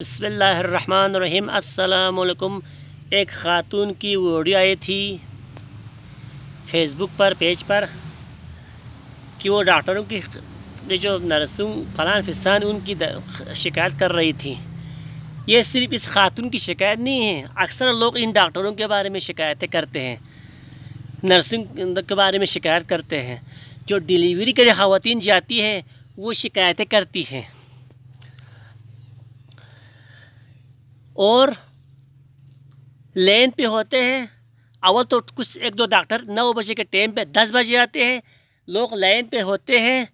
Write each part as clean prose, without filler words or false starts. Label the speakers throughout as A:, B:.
A: بسم اللہ الرحمن الرحیم۔ السلام علیکم۔ ایک خاتون کی ویڈیو آئی تھی فیس بک پر پیج پر کہ وہ ڈاکٹروں کی جو نرسوں فلان فستان ان کی شکایت کر رہی تھی۔ یہ صرف اس خاتون کی شکایت نہیں ہے، اکثر لوگ ان ڈاکٹروں کے بارے میں شکایتیں کرتے ہیں، نرسنگ کے بارے میں شکایت کرتے ہیں۔ جو ڈیلیوری کے لیے خواتین جاتی ہیں وہ شکایتیں کرتی ہیں، اور لین پہ ہوتے ہیں۔ اول تو کچھ ایک دو ڈاکٹر 9 بجے کے ٹائم پہ 10 بجے آتے ہیں، لوگ لائن پہ ہوتے ہیں۔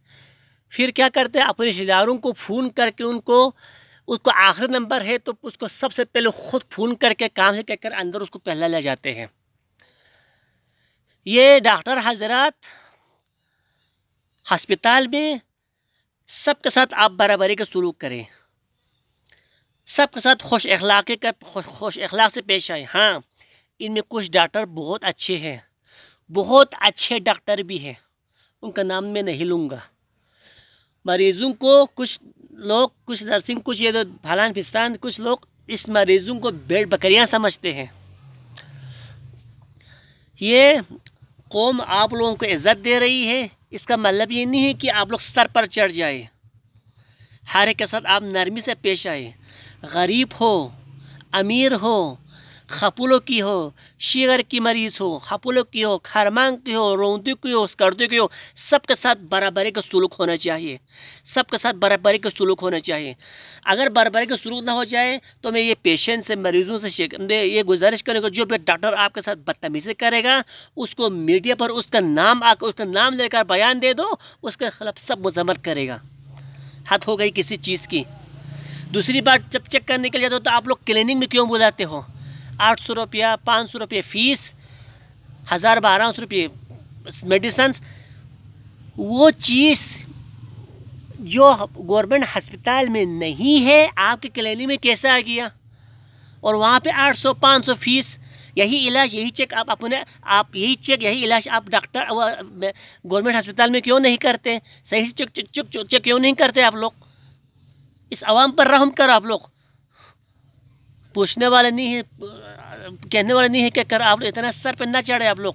A: پھر کیا کرتے ہیں، اپنے رشتہ داروں کو فون کر کے اس کو آخری نمبر ہے تو اس کو سب سے پہلے خود فون کر کے کام سے کہہ کر اندر اس کو پہلا لے جاتے ہیں۔ یہ ڈاکٹر حضرات ہسپتال میں سب کے ساتھ آپ برابری کا سلوک کریں، سب کے ساتھ خوش اخلاق سے پیش آئے۔ ہاں، ان میں کچھ ڈاکٹر بہت اچھے ہیں، بہت اچھے ڈاکٹر بھی ہیں، ان کا نام میں نہیں لوں گا۔ مریضوں کو کچھ نرسنگ، کچھ یہ پھلان فستان، کچھ لوگ اس مریضوں کو بیڑ بکریاں سمجھتے ہیں۔ یہ قوم آپ لوگوں کو عزت دے رہی ہے، اس کا مطلب یہ نہیں ہے کہ آپ لوگ سر پر چڑھ جائے۔ ہر ایک کے ساتھ آپ نرمی سے پیش آئے، غریب ہو، امیر ہو، خپلو کی ہو، شیگر کی مریض ہو، خپلو کی ہو، خرمانگ کی ہو، روندو کی ہو، اسکردو کی ہو، سب کے ساتھ برابری کا سلوک ہونا چاہیے، سب کے ساتھ برابری کا سلوک ہونا چاہیے۔ اگر برابری کا سلوک نہ ہو جائے تو میں یہ پیشنٹ سے، مریضوں سے یہ گزارش کروں گا، جو بھی ڈاکٹر آپ کے ساتھ بدتمیزی کرے گا اس کو میڈیا پر اس کا نام لے کر بیان دے دو، اس کے خلاف سب مذمت کرے گا۔ حد ہو گئی کسی چیز کی۔ دوسری بات، جب چیک کرنے کے لیے جاتے ہو تو آپ لوگ کلینک میں کیوں بلاتے ہو؟ 800 روپیہ، 500 روپیہ فیس، 1200 روپیہ میڈیسنس، وہ چیز جو گورنمنٹ ہسپتال میں نہیں ہے آپ کے کلینک میں کیسے آ گیا؟ اور وہاں پہ 800 500 فیس، یہی علاج، یہی چیک یہی علاج آپ ڈاکٹر گورنمنٹ ہسپتال میں کیوں نہیں کرتے؟ صحیح سے چیک کیوں نہیں کرتے آپ لوگ؟ اس عوام پر رحم کر، آپ لوگ پوچھنے والے نہیں ہے، کہنے والے نہیں ہے کہ آپ اتنا سر پہ نہ چڑھے آپ لوگ۔